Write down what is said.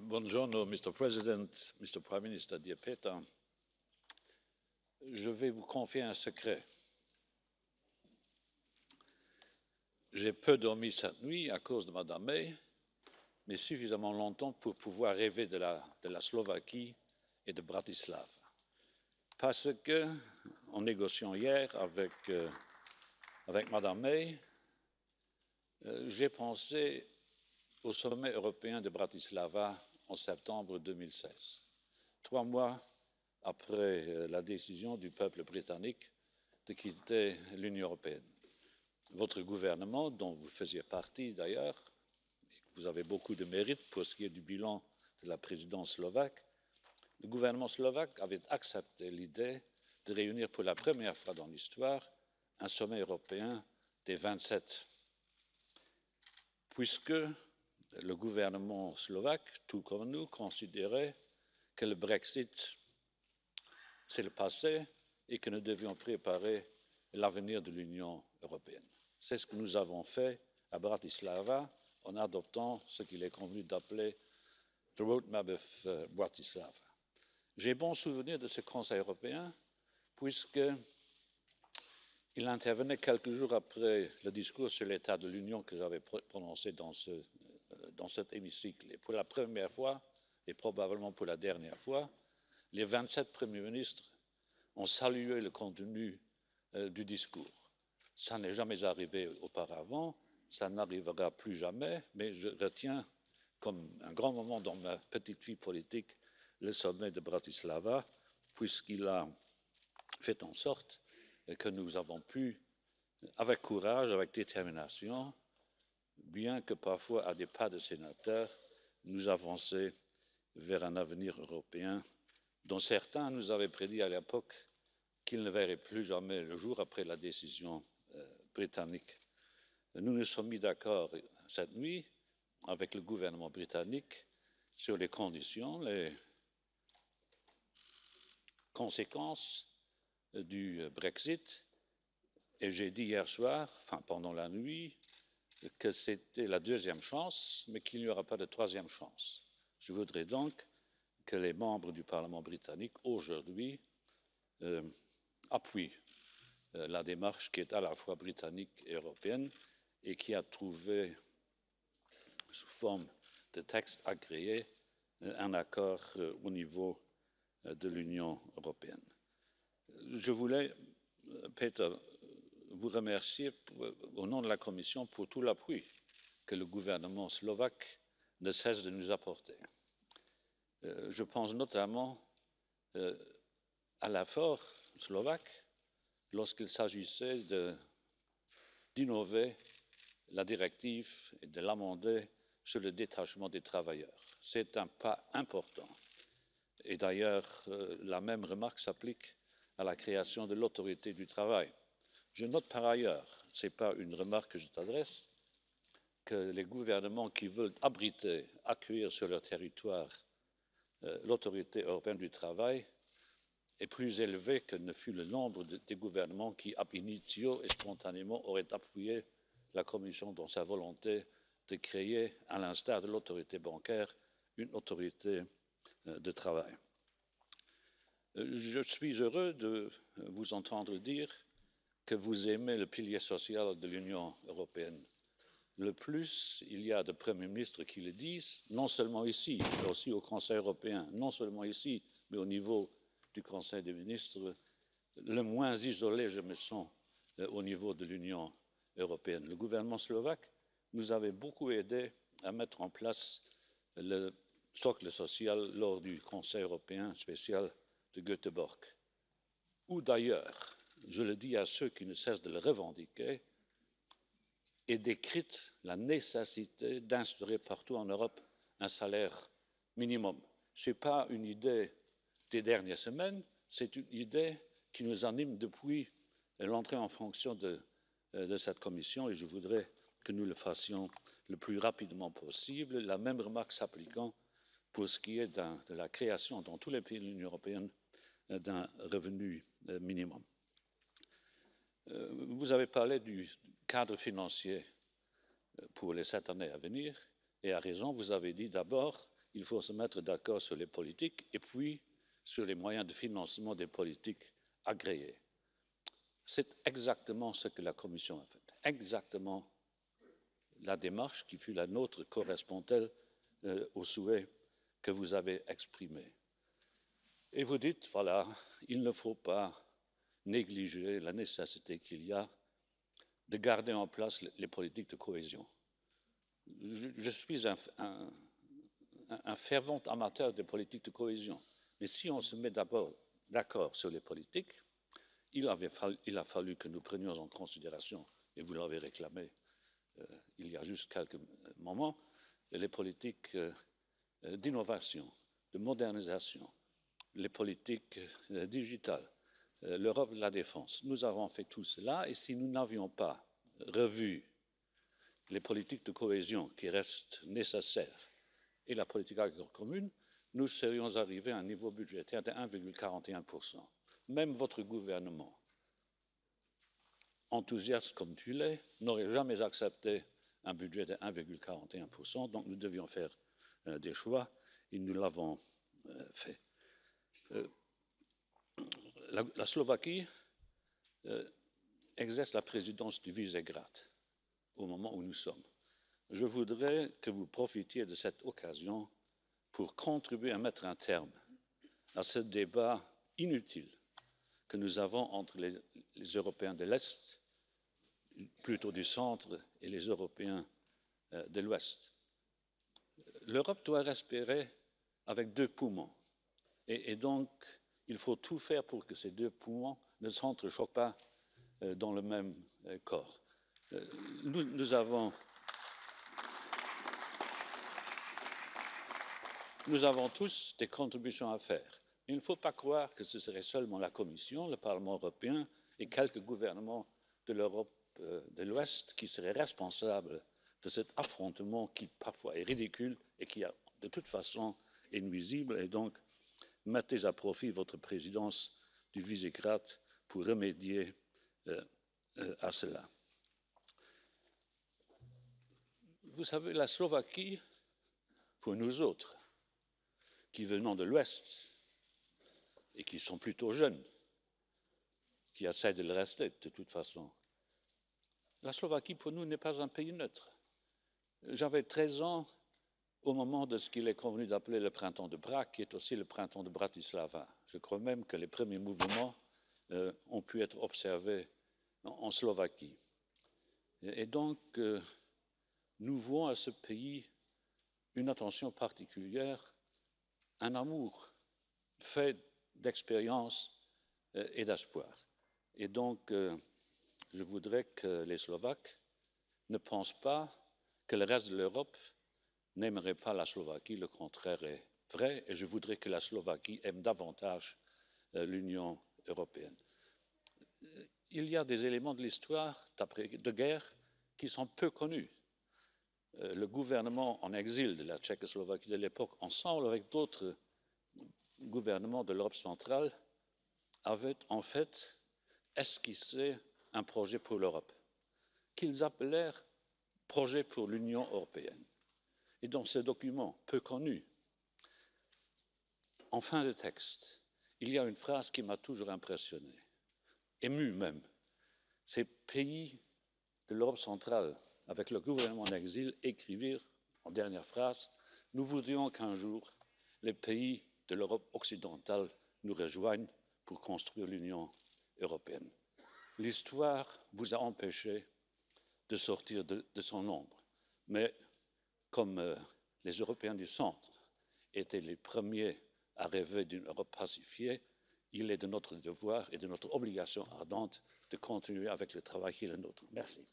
Buongiorno, Mr. President, Mr. Prime Minister, dear Peter. Je vais vous confier un secret. J'ai peu dormi cette nuit à cause de Madame May, mais suffisamment longtemps pour pouvoir rêver de la Slovaquie et de Bratislava. Parce que, en négociant hier avec Madame May, j'ai pensé au sommet européen de Bratislava en septembre 2016, 3 mois après la décision du peuple britannique de quitter l'Union européenne. Votre gouvernement, dont vous faisiez partie d'ailleurs, vous avez beaucoup de mérite pour ce qui est du bilan de la présidence slovaque, le gouvernement slovaque avait accepté l'idée de réunir pour la première fois dans l'histoire un sommet européen des 27, puisque le gouvernement slovaque, tout comme nous, considérait que le Brexit, c'est le passé et que nous devions préparer l'avenir de l'Union européenne. C'est ce que nous avons fait à Bratislava en adoptant ce qu'il est convenu d'appeler the Roadmap of Bratislava. J'ai bon souvenir de ce Conseil européen puisqu'il intervenait quelques jours après le discours sur l'état de l'Union que j'avais prononcé dans cet hémicycle. Et pour la première fois, et probablement pour la dernière fois, les 27 premiers ministres ont salué le contenu du discours. Ça n'est jamais arrivé auparavant, ça n'arrivera plus jamais, mais je retiens comme un grand moment dans ma petite vie politique le sommet de Bratislava, puisqu'il a fait en sorte que nous avons pu, avec courage, avec détermination, bien que parfois à des pas de sénateurs, nous avancer vers un avenir européen dont certains nous avaient prédit à l'époque qu'il ne verrait plus jamais le jour après la décision britannique. Nous nous sommes mis d'accord cette nuit avec le gouvernement britannique sur les conditions, les conséquences du Brexit et j'ai dit hier soir, enfin pendant la nuit, que c'était la deuxième chance, mais qu'il n'y aura pas de troisième chance. Je voudrais donc que les membres du Parlement britannique aujourd'hui appuient la démarche qui est à la fois britannique et européenne et qui a trouvé, sous forme de texte agréé, un accord au niveau de l'Union européenne. Je voulais, Peter, vous remercier au nom de la Commission pour tout l'appui que le gouvernement slovaque ne cesse de nous apporter. Je pense notamment à l'effort slovaque lorsqu'il s'agissait d'innover la directive et de l'amender sur le détachement des travailleurs. C'est un pas important. Et d'ailleurs, la même remarque s'applique à la création de l'autorité du travail. Je note par ailleurs, ce n'est pas une remarque que je t'adresse, que les gouvernements qui veulent abriter, accueillir sur leur territoire l'autorité européenne du travail est plus élevé que ne fut le nombre des gouvernements qui, ab initio et spontanément, auraient appuyé la Commission dans sa volonté de créer, à l'instar de l'autorité bancaire, une autorité de travail. Je suis heureux de vous entendre dire que vous aimez le pilier social de l'Union européenne. Le plus il y a de premiers ministres qui le disent, non seulement ici, mais aussi au Conseil européen, non seulement ici, mais au niveau du Conseil des ministres, le moins isolé je me sens au niveau de l'Union européenne. Le gouvernement slovaque nous avait beaucoup aidé à mettre en place le socle social lors du Conseil européen spécial de Göteborg, où d'ailleurs, je le dis à ceux qui ne cessent de le revendiquer, est décrite la nécessité d'instaurer partout en Europe un salaire minimum. Ce n'est pas une idée des dernières semaines, c'est une idée qui nous anime depuis l'entrée en fonction de cette commission et je voudrais que nous le fassions le plus rapidement possible, la même remarque s'appliquant pour ce qui est de la création dans tous les pays de l'Union européenne d'un revenu minimum. Vous avez parlé du cadre financier pour les 7 années à venir et à raison, vous avez dit d'abord il faut se mettre d'accord sur les politiques et puis sur les moyens de financement des politiques agréées. C'est exactement ce que la Commission a fait, exactement la démarche qui fut la nôtre correspond-elle au souhait que vous avez exprimé. Et vous dites, voilà, il ne faut pas négliger la nécessité qu'il y a de garder en place les politiques de cohésion. Je suis un fervent amateur des politiques de cohésion, mais si on se met d'abord d'accord sur les politiques, il a fallu que nous prenions en considération, et vous l'avez réclamé il y a juste quelques moments, les politiques d'innovation, de modernisation, les politiques digitales, l'Europe de la défense. Nous avons fait tout cela et si nous n'avions pas revu les politiques de cohésion qui restent nécessaires et la politique agricole commune, nous serions arrivés à un niveau budgétaire de 1,41%. Même votre gouvernement, enthousiaste comme tu l'es, n'aurait jamais accepté un budget de 1,41%, donc nous devions faire des choix et nous l'avons fait. La Slovaquie exerce la présidence du Visegrad au moment où nous sommes. Je voudrais que vous profitiez de cette occasion pour contribuer à mettre un terme à ce débat inutile que nous avons entre les Européens de l'Est, plutôt du centre, et les Européens de l'Ouest. L'Europe doit respirer avec deux poumons. Et donc, il faut tout faire pour que ces deux poumons ne s'entrechoquent pas dans le même corps. Nous avons tous des contributions à faire. Il ne faut pas croire que ce serait seulement la Commission, le Parlement européen et quelques gouvernements de l'Europe de l'Ouest qui seraient responsables de cet affrontement qui parfois est ridicule et qui de toute façon est nuisible. Et donc, mettez à profit votre présidence du Visegrad pour remédier à cela. Vous savez, la Slovaquie, pour nous autres, qui venons de l'Ouest et qui sont plutôt jeunes, qui essaient de le rester de toute façon, la Slovaquie, pour nous, n'est pas un pays neutre. J'avais 13 ans au moment de ce qu'il est convenu d'appeler le printemps de Prague, qui est aussi le printemps de Bratislava. Je crois même que les premiers mouvements ont pu être observés en Slovaquie. Et donc, nous vouons à ce pays une attention particulière, un amour fait d'expérience et d'espoir. Et donc, je voudrais que les Slovaques ne pensent pas que le reste de l'Europe n'aimerait pas la Slovaquie. Le contraire est vrai et je voudrais que la Slovaquie aime davantage l'Union européenne. Il y a des éléments de l'histoire de guerre qui sont peu connus. Le gouvernement en exil de la Tchécoslovaquie de l'époque, ensemble avec d'autres gouvernements de l'Europe centrale, avait en fait esquissé un projet pour l'Europe, qu'ils appelèrent projet pour l'Union européenne. Et dans ce document peu connu, en fin de texte, il y a une phrase qui m'a toujours impressionné, ému même. Ces pays de l'Europe centrale, avec le gouvernement en exil, écrivirent en dernière phrase « Nous voudrions qu'un jour les pays de l'Europe occidentale nous rejoignent pour construire l'Union européenne ». L'histoire vous a empêché de sortir de son ombre. Mais comme les Européens du centre étaient les premiers à rêver d'une Europe pacifiée, il est de notre devoir et de notre obligation ardente de continuer avec le travail qui est le nôtre. Merci.